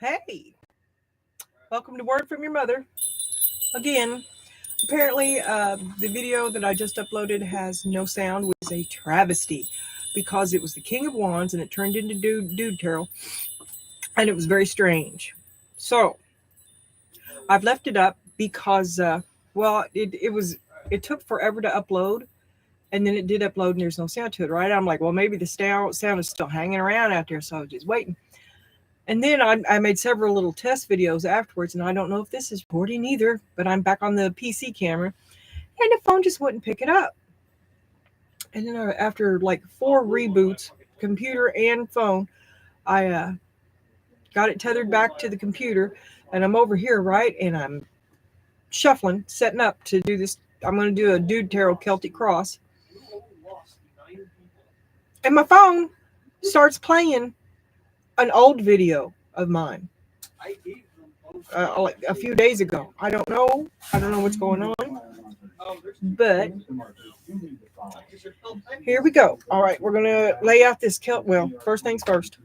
Hey, welcome to Word from Your Mother. Again, apparently the video that I just uploaded has no sound, which is a travesty because it was the King of Wands and it turned into Dude Tarot, and it was very strange. So I've left it up because, it took forever to upload, and then it did upload and there's no sound to it, right? I'm like, well, maybe the sound is still hanging around out there, so I was just waiting. And then I made several little test videos afterwards, and I don't know if this is recording either, but I'm back on the PC camera, and the phone just wouldn't pick it up. And then after like 4 reboots, computer and phone, I got it tethered back to the computer, and I'm over here, right? And I'm shuffling, setting up to do this. I'm going to do a Dude Tarot Celtic Cross. And my phone starts playing an old video of mine, like a few days ago. I don't know what's going on, but here we go. All right, we're gonna lay out this Celt. Well, first things first.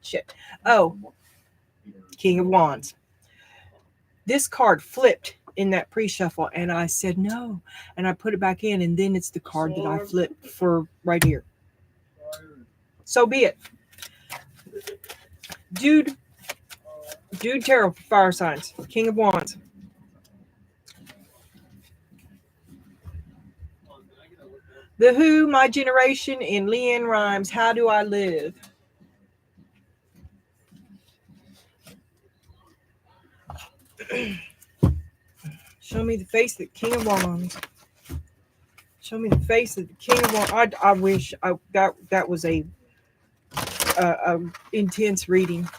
Shit. Oh, King of Wands. This card flipped in that pre-shuffle, and I said no, and I put it back in, and then it's the card that I flipped for right here. So be it. Dude Tarot for fire signs. King of Wands. The Who, My Generation, in Leanne Rimes, How Do I Live? Show me the face of the King of Wands. Show me the face of the King of Wands. I wish that was a intense reading.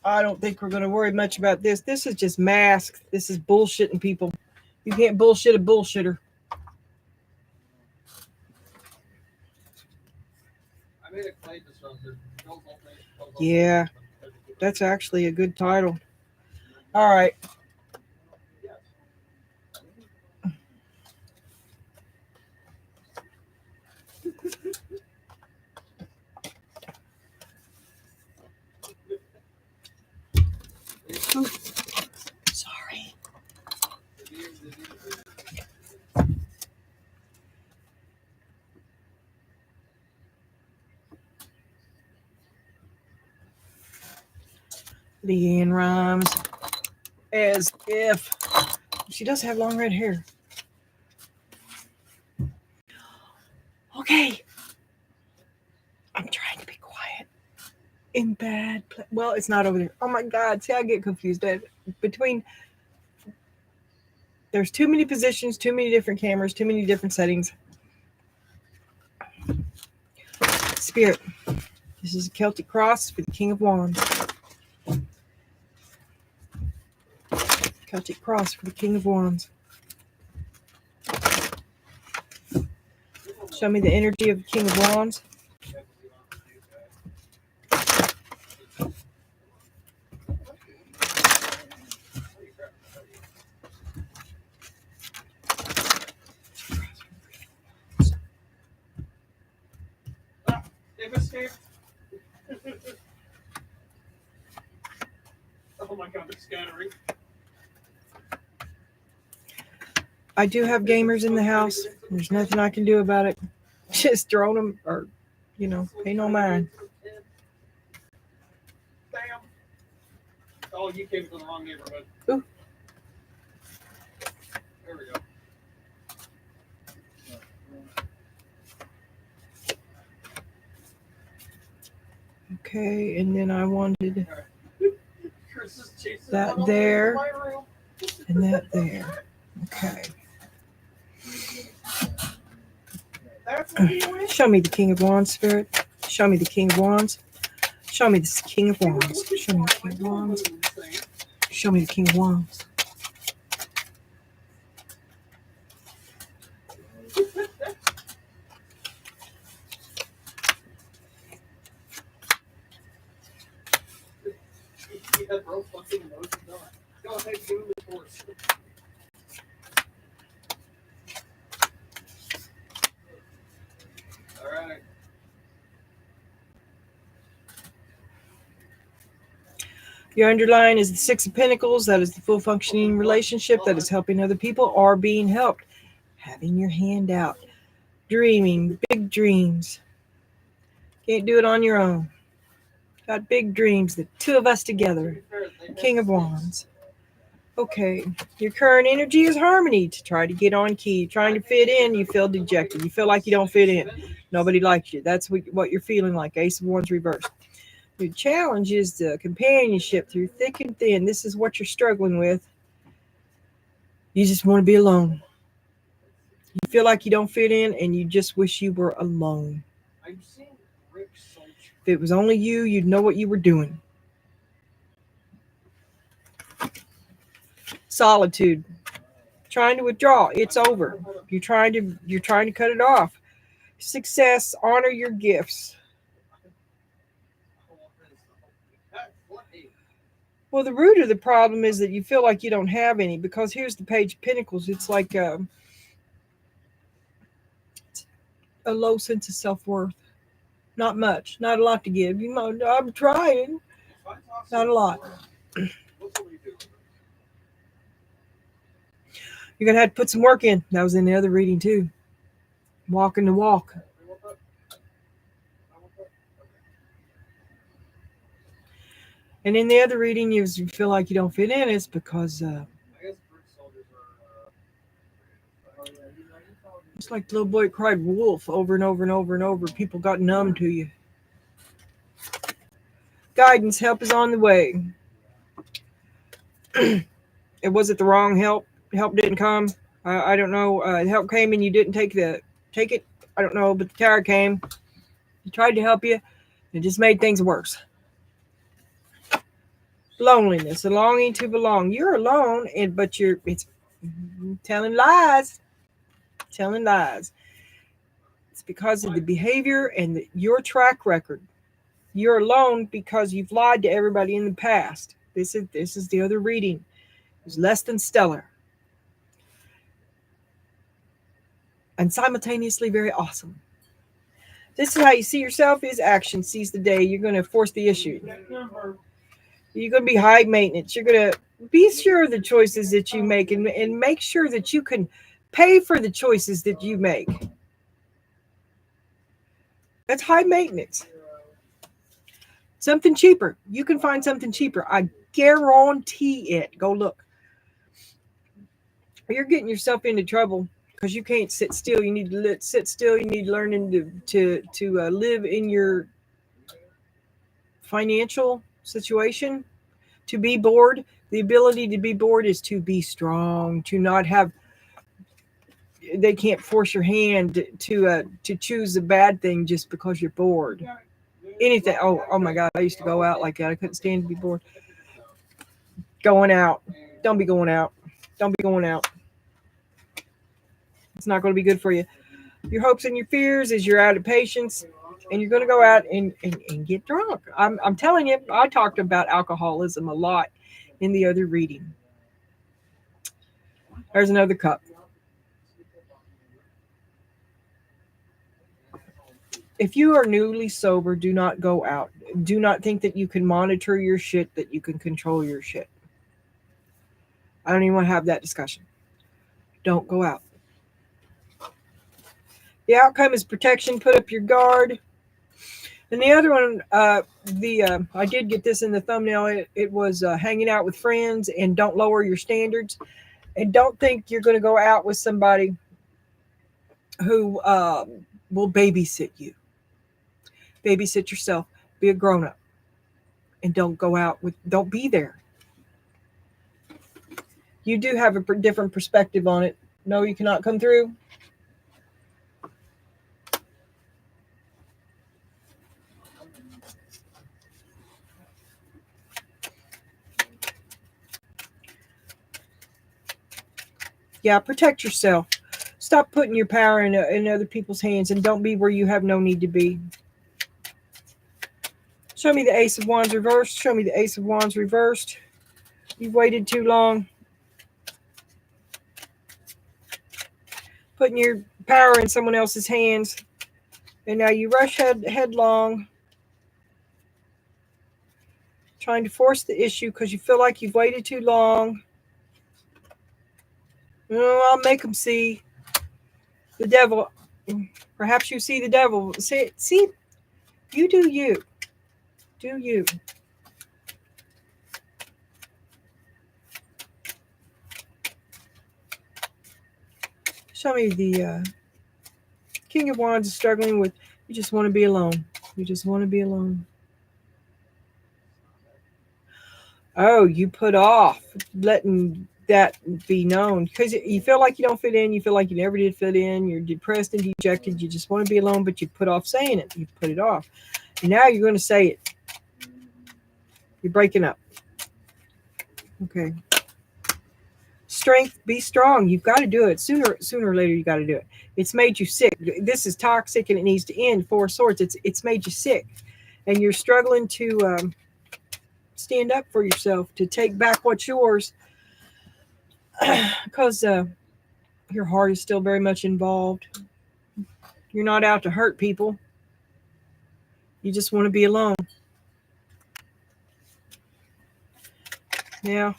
I don't think we're going to worry much about this. This is just masked. This is bullshitting people. You can't bullshit a bullshitter. Yeah, that's actually a good title. All right. Ooh, sorry. Leanne Rimes, as if she does have long red hair. Okay, I'm trying to be quiet. In bad well, it's not over there. Oh my God, see, I get confused. There's too many positions, too many different cameras, too many different settings. Spirit, this is a Celtic cross for the King of Wands. Celtic cross for the King of Wands. Show me the energy of the King of Wands. Oh my God, they're scattering. I do have gamers in the house. There's nothing I can do about it. Just drone them, or, pay no mind. Bam. Oh, you came to the wrong neighborhood. Ooh. There we go. Okay, and then I wanted that there and that there. Okay. Show me the King of Wands, Spirit. Show me the King of Wands. Show me the King of Wands. Show me the King of Wands. Show me the King of Wands. Your underline is the Six of Pentacles. That is the full functioning relationship that is helping other people or being helped. Having your hand out. Dreaming, big dreams. Can't do it on your own. Got big dreams, the two of us together. King of Wands. Okay, your current energy is harmony, to try to get on key. Trying to fit in, you feel dejected. You feel like you don't fit in. Nobody likes you. That's what you're feeling like. Ace of Wands reversed. Your challenge is the companionship through thick and thin. This is what you're struggling with. You just want to be alone. You feel like you don't fit in and you just wish you were alone. If it was only you, you'd know what you were doing. Solitude. Trying to withdraw. It's over. You're trying to cut it off. Success. Honor your gifts. Well, the root of the problem is that you feel like you don't have any, because here's the Page of Pentacles. It's like a low sense of self-worth. Not much. Not a lot to give. You know, I'm trying. Not a lot. You're going to have to put some work in. That was in the other reading too. Walking the walk. And in the other reading, you feel like you don't fit in. It's because it's like the little boy cried wolf over and over and over and over. People got numb to you. Guidance, help is on the way. Was it the wrong help? Help didn't come. I don't know. Help came and you didn't take it. I don't know, but the tower came. He tried to help you. It just made things worse. Loneliness, a longing to belong. You're alone, but it's telling lies. Telling lies. It's because of the behavior and your track record. You're alone because you've lied to everybody in the past. This is the other reading. It was less than stellar. And simultaneously very awesome. This is how you see yourself, is action sees the day. You're going to force the issue. You're going to be high maintenance. You're going to be sure of the choices that you make and make sure that you can pay for the choices that you make. That's high maintenance. Something cheaper. You can find something cheaper. I guarantee it. Go look. You're getting yourself into trouble because you can't sit still. You need to sit still. You need to learn to live in your financial situation. To be bored. The ability to be bored is to be strong. To not have. They can't force your hand to choose a bad thing just because you're bored. Anything. Oh my God! I used to go out like that. I couldn't stand to be bored. Going out. Don't be going out. Don't be going out. It's not going to be good for you. Your hopes and your fears is you're out of patience, and you're going to go out and get drunk. I'm telling you, I talked about alcoholism a lot in the other reading. There's another cup. If you are newly sober, do not go out. Do not think that you can monitor your shit, that you can control your shit. I don't even want to have that discussion. Don't go out. The outcome is protection. Put up your guard. And the other one, I did get this in the thumbnail. It was hanging out with friends, and don't lower your standards. And don't think you're going to go out with somebody who will babysit you. Babysit yourself. Be a grown-up. And don't go out don't be there. You do have a different perspective on it. No, you cannot come through. Yeah, protect yourself. Stop putting your power in other people's hands, and don't be where you have no need to be. Show me the Ace of Wands reversed. Show me the Ace of Wands reversed. You've waited too long. Putting your power in someone else's hands. And now you rush headlong. trying to force the issue because you feel like you've waited too long. Oh, I'll make them see the devil. Perhaps you see the devil. See, you do you. Do you. Show me the King of Wands is struggling with, you just want to be alone. You just want to be alone. Oh, you put off letting that be known because you feel like you don't fit in. You feel like you never did fit in. You're depressed and dejected. You just want to be alone, but you put off saying it. You put it off. And now you're going to say it. You're breaking up. Okay. Strength, be strong. You've got to do it. Sooner or later, you got to do it. It's made you sick. This is toxic and it needs to end. Four of Swords. It's made you sick. And you're struggling to stand up for yourself, to take back what's yours. Because your heart is still very much involved. You're not out to hurt people. You just want to be alone. Yeah.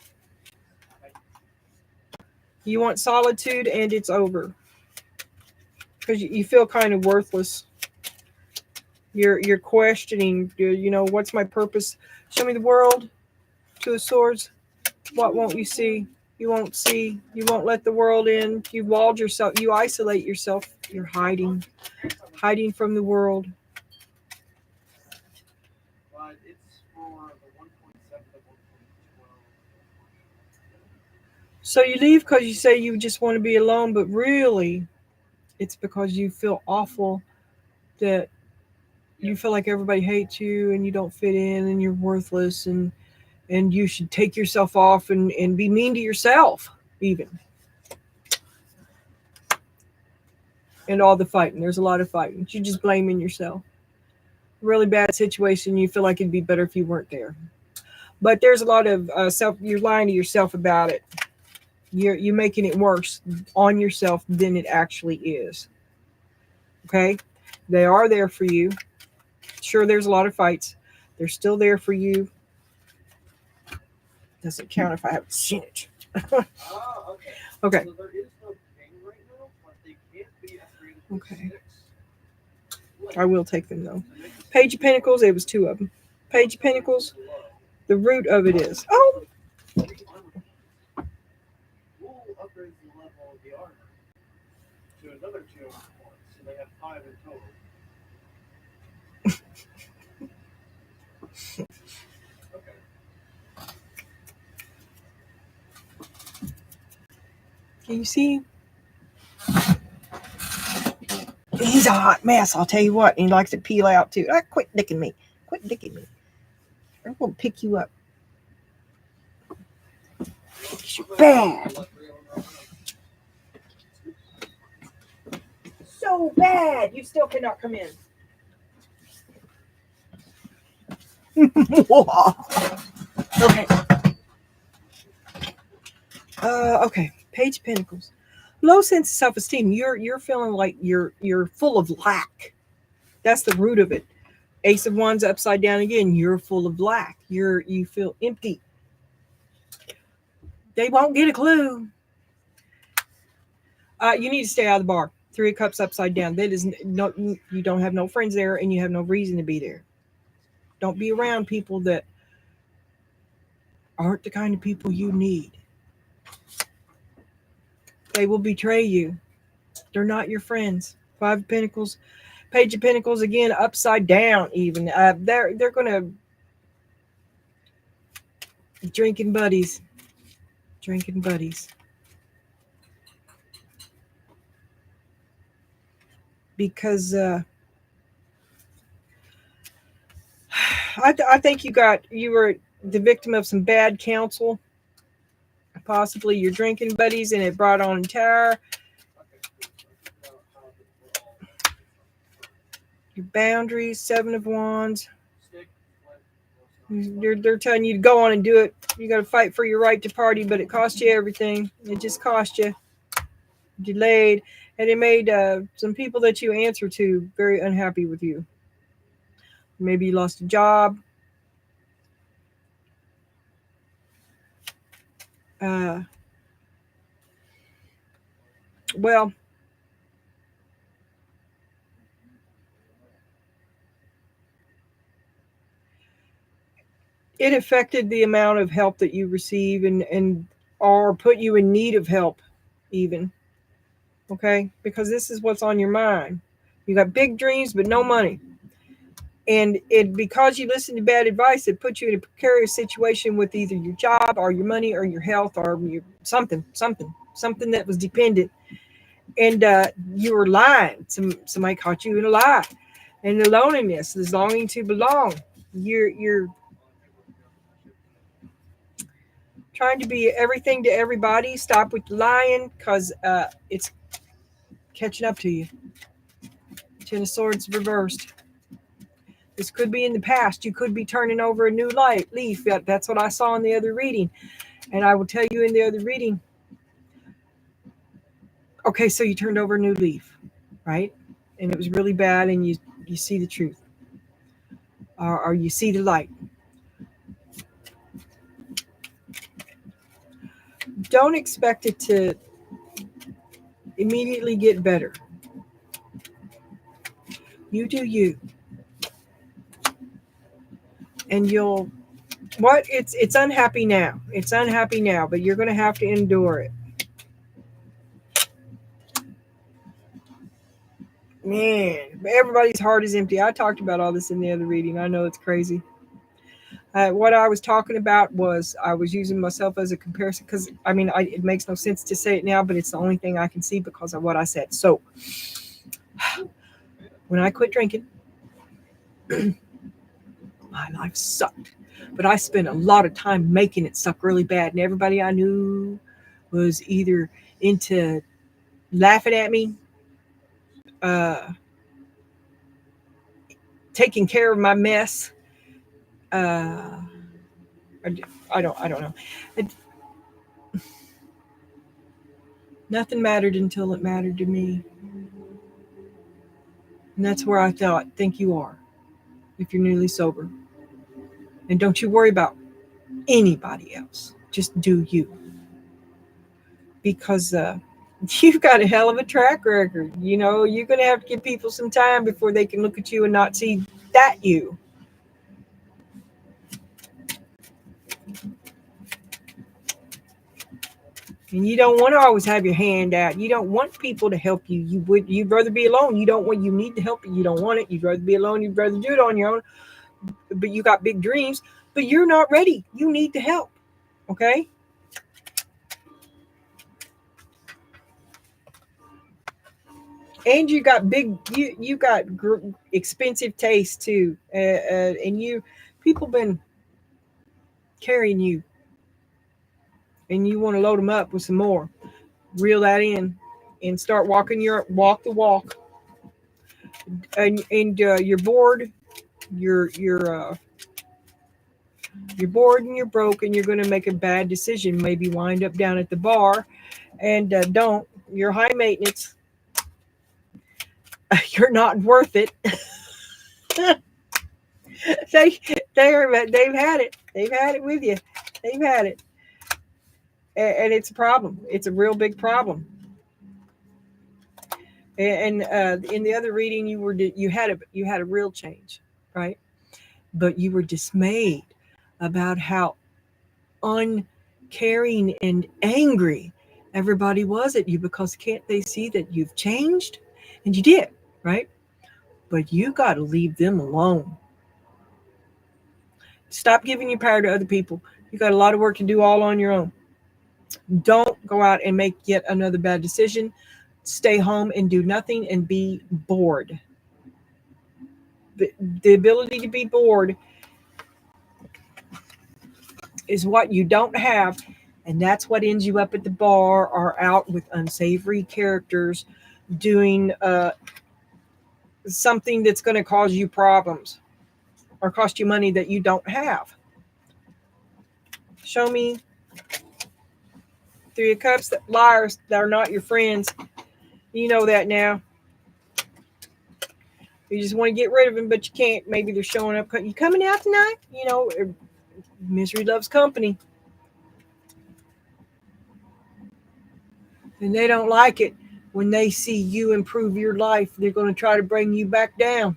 You want solitude and it's over. Because you feel kind of worthless. You're questioning, what's my purpose? Show me the world. Two of Swords. What won't you see? You won't see. You won't let the world in. You walled yourself. You isolate yourself. You're hiding from the world. But it's for the 1.7 to 1.12. So you leave because you say you just want to be alone, but really, it's because you feel awful that you feel like everybody hates you and you don't fit in and you're worthless and you should take yourself off and be mean to yourself even. And all the fighting. There's a lot of fighting. You're just blaming yourself. Really bad situation. You feel like it'd be better if you weren't there. But there's a lot of you're lying to yourself about it. You're making it worse on yourself than it actually is. Okay? They are there for you. Sure, there's a lot of fights. They're still there for you. Doesn't count if I haven't seen it. Okay. Okay. So there is no king right now, but they can't be at 3 to Okay. 6. I will take them though. Page of Pentacles, it was two of them. Page of Pentacles, the root of it is. Oh! We'll upgrade the level of the armor to another 2 points, so they have 5 in total. Okay. Can you see? He's a hot mess, I'll tell you what. And he likes to peel out too. Quit dicking me. Quit dicking me. I'm going to pick you up. You're bad. So bad. You still cannot come in. Okay. Okay. Page of Pentacles. Low sense of self-esteem. You're feeling like you're full of lack. That's the root of it. Ace of Wands upside down again. You're full of lack. You feel empty. They won't get a clue. You need to stay out of the bar. 3 of Cups upside down. That is no. You don't have no friends there, and you have no reason to be there. Don't be around people that aren't the kind of people you need. They will betray you. They're not your friends. 5 of Pentacles. Page of Pentacles again, upside down even. They're going to drinking buddies. Drinking buddies. Because I think you were the victim of some bad counsel. Possibly your drinking buddies, and it brought on entire your boundaries. 7 of Wands. They're telling you to go on and do it. You got to fight for your right to party, but it cost you everything. It just cost you. Delayed, and it made some people that you answer to very unhappy with you. Maybe you lost a job. Well, it affected the amount of help that you receive, and or put you in need of help even. Okay, because this is what's on your mind. You got big dreams but no money, and it because you listen to bad advice, it puts you in a precarious situation with either your job or your money or your health or your something that was dependent, and you were lying. Somebody caught you in a lie, and the loneliness, this longing to belong. You're trying to be everything to everybody. Stop with lying, because it's catching up to you. Ten of Swords reversed. This could be in the past. You could be turning over a new leaf. That's what I saw in the other reading. And I will tell you in the other reading, okay, so you turned over a new leaf, right? And it was really bad, and you see the truth, or you see the light. Don't expect it to immediately get better. You do you. And you'll it's unhappy now. It's unhappy now, but you're going to have to endure it. Man, everybody's heart is empty. I talked about all this in the other reading. I know it's crazy. What I was talking about was I was using myself as a comparison, because it makes no sense to say it now, but it's the only thing I can see because of what I said. So when I quit drinking, my life sucked, but I spent a lot of time making it suck really bad, and everybody I knew was either into laughing at me, uh, taking care of my mess. I don't know. Nothing mattered until it mattered to me. And that's where I think you are, if you're newly sober. And don't you worry about anybody else. Just do you. Because you've got a hell of a track record. You're going to have to give people some time before they can look at you and not see that you. And you don't want to always have your hand out. You don't want people to help you. You'd rather be alone. You need to help, you don't want it. You'd rather be alone. You'd rather do it on your own. But you got big dreams, but you're not ready. You need to help. Okay? And you got expensive taste too. And people been carrying you, and you want to load them up with some more. Reel that in and start walk the walk. And you're bored. You're bored and you're broke, and you're going to make a bad decision. Maybe wind up down at the bar, and don't. You're high maintenance. You're not worth it. They've had it. They've had it with you. They've had it, and it's a problem. It's a real big problem. And in the other reading, you had a real change, right? But you were dismayed about how uncaring and angry everybody was at you, because can't they see that you've changed? And you did, right? But you got to leave them alone. Stop giving your power to other people. You got a lot of work to do all on your own. Don't go out and make yet another bad decision. Stay home and do nothing and be bored. The ability to be bored is what you don't have, and that's what ends you up at the bar or out with unsavory characters doing something that's going to cause you problems or cost you money that you don't have. Show me Three of Cups. That liars that are not your friends. You know that now. You just want to get rid of them, but you can't. Maybe they're showing up. You coming out tonight? Misery loves company. And they don't like it when they see you improve your life. They're going to try to bring you back down.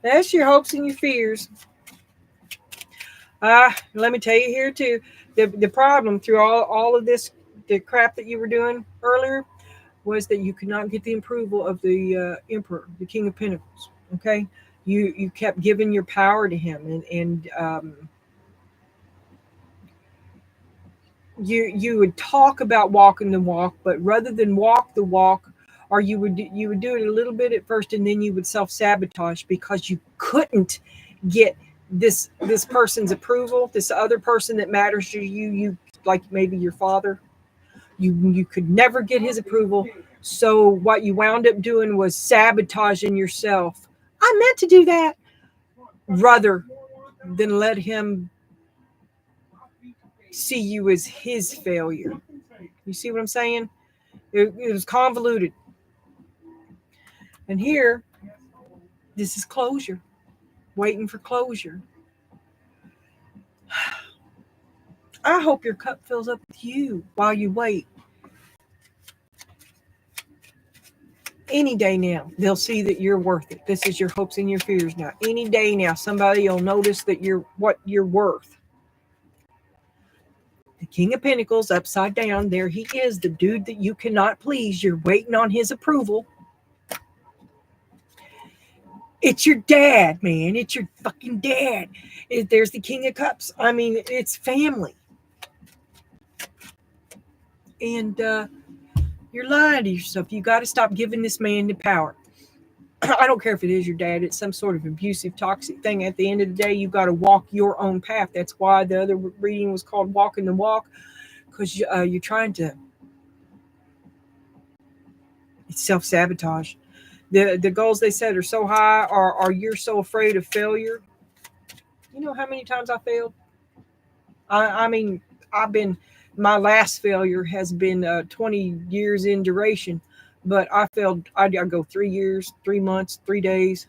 That's your hopes and your fears. Let me tell you here too, the problem through all of this, the crap that you were doing earlier, was that you could not get the approval of the emperor, the king of pentacles. Okay, you kept giving your power to him, and you would talk about walking the walk, but rather than walk the walk, or you would do it a little bit at first, and then you would self sabotage because you couldn't get this person's approval, this other person that matters to you, like maybe your father, you could never get his approval. So what you wound up doing was sabotaging yourself. I meant to do that, rather than let him see you as his failure. You see what I'm saying? It was convoluted. And here, this is closure, waiting for closure. I hope your cup fills up with you while you wait. Any day now, they'll see that you're worth it. This is your hopes and your fears now. Any day now, somebody will notice that you're what you're worth. The King of Pentacles upside down, there he is, the dude that you cannot please. You're waiting on his approval. It's your dad, man. It's your fucking dad. There's the King of Cups. I mean, it's family. And you're lying to yourself. You got to stop giving this man the power. I don't care if it is your dad. It's some sort of abusive, toxic thing. At the end of the day, you got to walk your own path. That's why the other reading was called Walking the Walk, because you're trying to. It's self-sabotage. The goals they set are so high, or you're so afraid of failure. You know how many times I failed? I mean, I've been, my last failure has been 20 years in duration, but I failed. I go 3 years, 3 months, 3 days.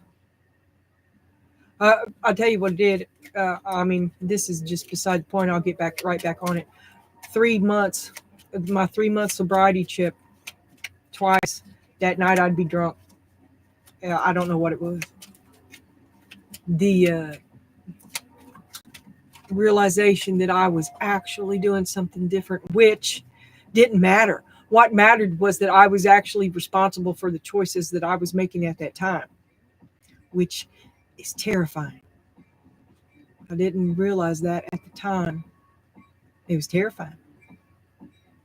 I'll tell you what it did. I mean, this is just beside the point. I'll get back right back on it. 3 months, my 3 month sobriety chip, twice. That night I'd be drunk. I don't know what it was. The realization that I was actually doing something different, which didn't matter. What mattered was that I was actually responsible for the choices that I was making at that time, which is terrifying. I didn't realize that at the time. It was terrifying.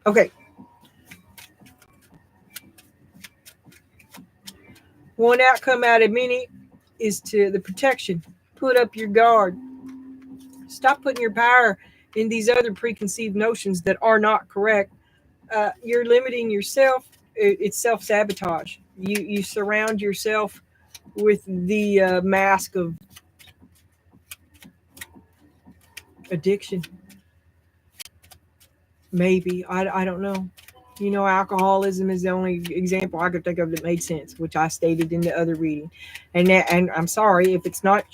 Okay. One outcome out of many is to the protection. Put up your guard. Stop putting your power in these other preconceived notions that are not correct. You're limiting yourself. It's self-sabotage. You surround yourself with the mask of addiction. Maybe. I don't know. You know, alcoholism is the only example I could think of that made sense, which I stated in the other reading. And I'm sorry if it's not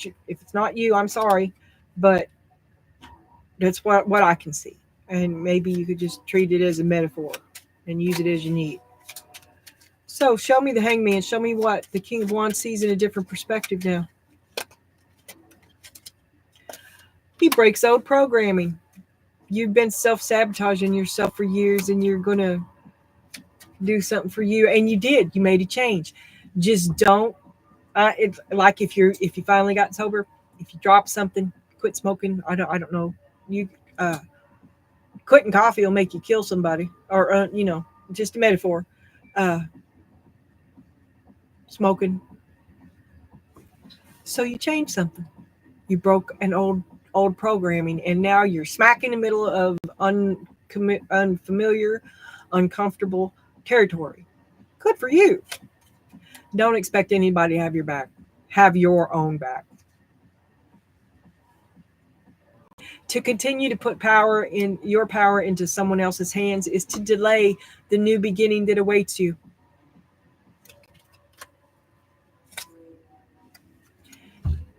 you. I'm sorry, but that's what I can see. And maybe you could just treat it as a metaphor and use it as you need. So show me the Hangman. Show me what the King of Wands sees in a different perspective now. He breaks old programming. You've been self-sabotaging yourself for years, and you're going to do something for you. And you did. You made a change. Just don't. It's like if you finally got sober, if you drop something, quit smoking. I don't know. You quitting coffee will make you kill somebody, or just a metaphor. Uh, Smoking. So you changed something. You broke an old programming, and now you're smack in the middle of unfamiliar, uncomfortable territory. Good for you. Don't expect anybody to have your back. Have your own back. To continue to put your power into someone else's hands is to delay the new beginning that awaits you.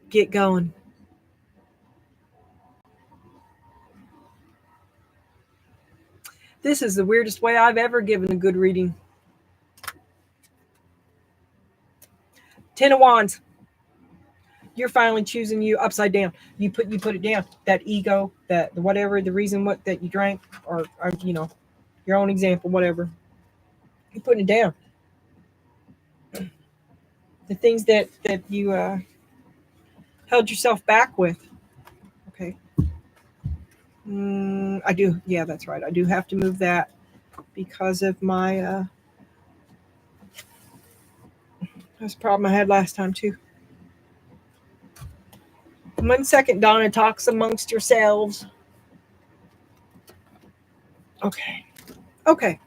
Get going. This is the weirdest way I've ever given a good reading. Ten of Wands. You're finally choosing you upside down. You put it down. That ego, that whatever the reason what that you drank, or your own example, whatever. You're putting it down. The things that you held yourself back with. Okay. I do. Yeah, that's right. I do have to move that because of my that's a problem I had last time too. 1 second, Donna. Talks amongst yourselves. Okay. Okay.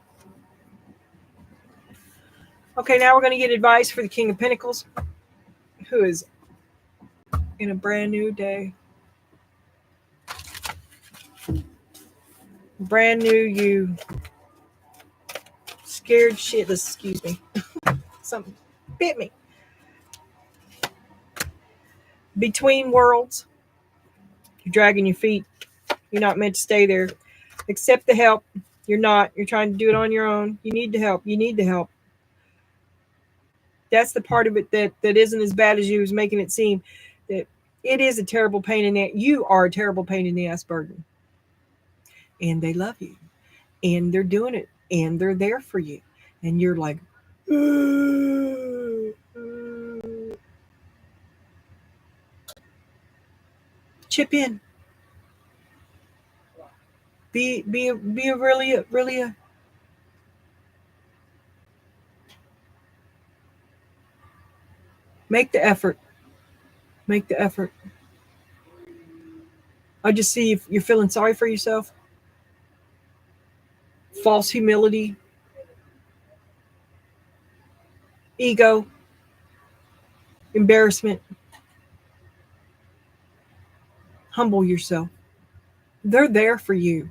Okay, now we're going to get advice for the King of Pentacles, who is in a brand new day. Brand new you. Scared shitless, excuse me. Something bit me. Between worlds. You're dragging your feet. You're not meant to stay there. Accept the help. You're not. You're trying to do it on your own. You need the help. You need the help. That's the part of it that isn't as bad as you was making it seem. That it is a terrible pain in the ass. You are a terrible pain in the ass burden. And they love you. And they're doing it. And they're there for you. And you're like, chip in. Be a really a make the effort. Make the effort. I just see if you're feeling sorry for yourself. False humility. Ego. Embarrassment. Humble yourself. They're there for you.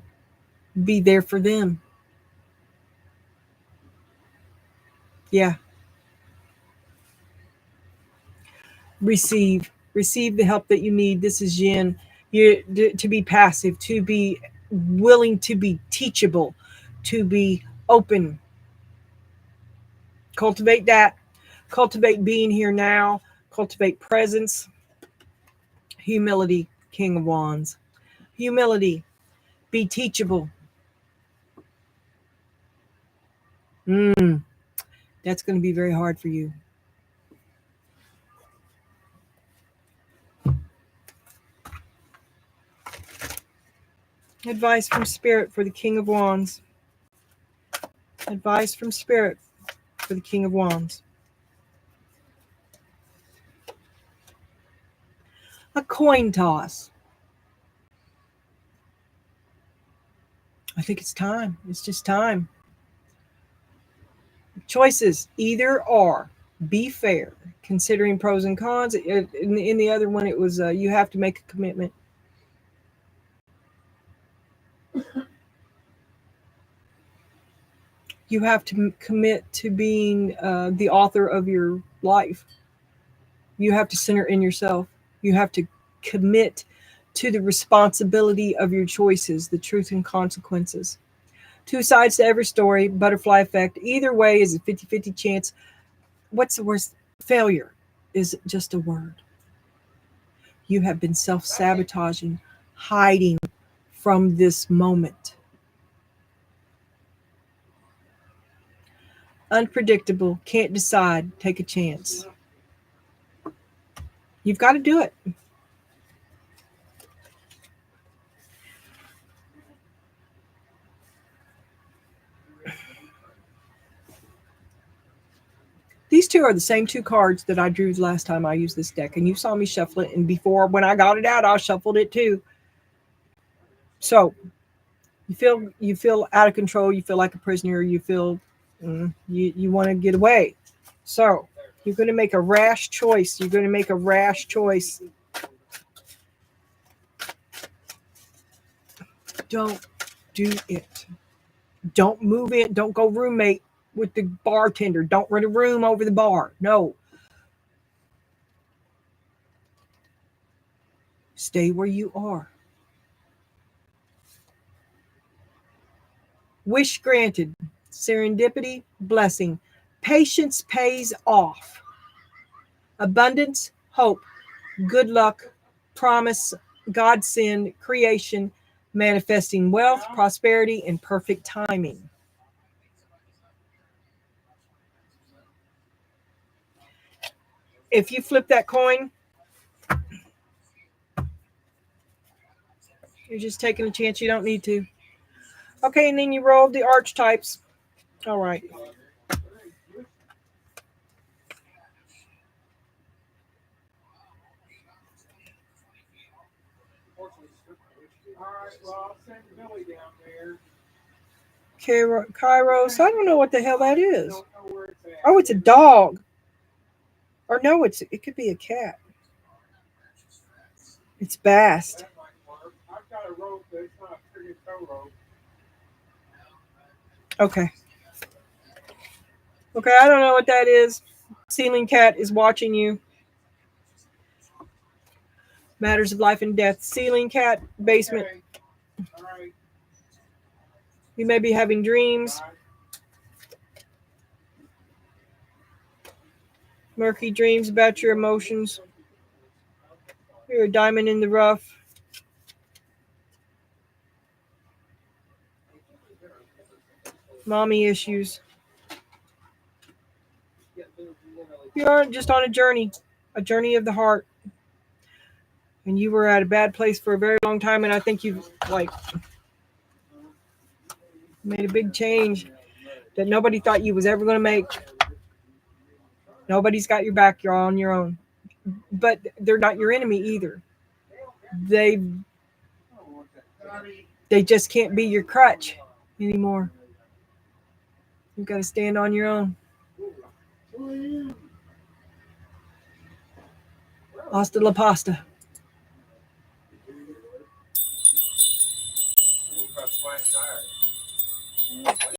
Be there for them. Yeah. Receive the help that you need. This is Yin. To be passive, to be willing to be teachable, to be open. Cultivate that. Cultivate being here now. Cultivate presence. Humility, King of Wands. Humility. Be teachable. That's going to be very hard for you. Advice from Spirit for the King of Wands. Advice from Spirit for the King of Wands. A coin toss. I think it's time. It's just time. Choices, either or. Be fair. Considering pros and cons. In the other one, it was you have to make a commitment. You have to commit to being the author of your life. You have to center in yourself. You have to commit to the responsibility of your choices, the truth and consequences. Two sides to every story, butterfly effect. Either way is a 50-50 chance. What's the worst? Failure is just a word. You have been self-sabotaging, hiding from this moment. Unpredictable, can't decide, take a chance. You've got to do it. These two are the same two cards that I drew the last time I used this deck. And you saw me shuffle it. And before, when I got it out, I shuffled it too. So you feel out of control. You feel like a prisoner. You feel you want to get away. So you're going to make a rash choice. You're going to make a rash choice. Don't do it. Don't move in. Don't go roommate with the bartender. Don't rent a room over the bar. No. Stay where you are. Wish granted. Serendipity, blessing. Patience pays off. Abundance, hope. Good luck, promise, godsend, creation, manifesting wealth, prosperity, and perfect timing. If you flip that coin, you're just taking a chance you don't need to. Okay, and then you roll the archetypes. All right. Alright, well, I'll send Billy down there. Kairos. I don't know what the hell that is. Don't know where it's at. Oh, it's a dog. Or no, it could be a cat. It's Bast. That might work. I've got a rope, but it's not a friggin' tow rope. Okay. Okay, I don't know what that is. Ceiling cat is watching you. Matters of life and death. Ceiling cat, basement. Okay. Alright. You may be having dreams. Bye. Murky dreams about your emotions. You're a diamond in the rough. Mommy issues. You are just on a journey of the heart. And you were at a bad place for a very long time, and I think you've made a big change that nobody thought you was ever going to make. Nobody's got your back. You're on your own. But they're not your enemy either. They just can't be your crutch anymore. You've got to stand on your own. Hasta la pasta.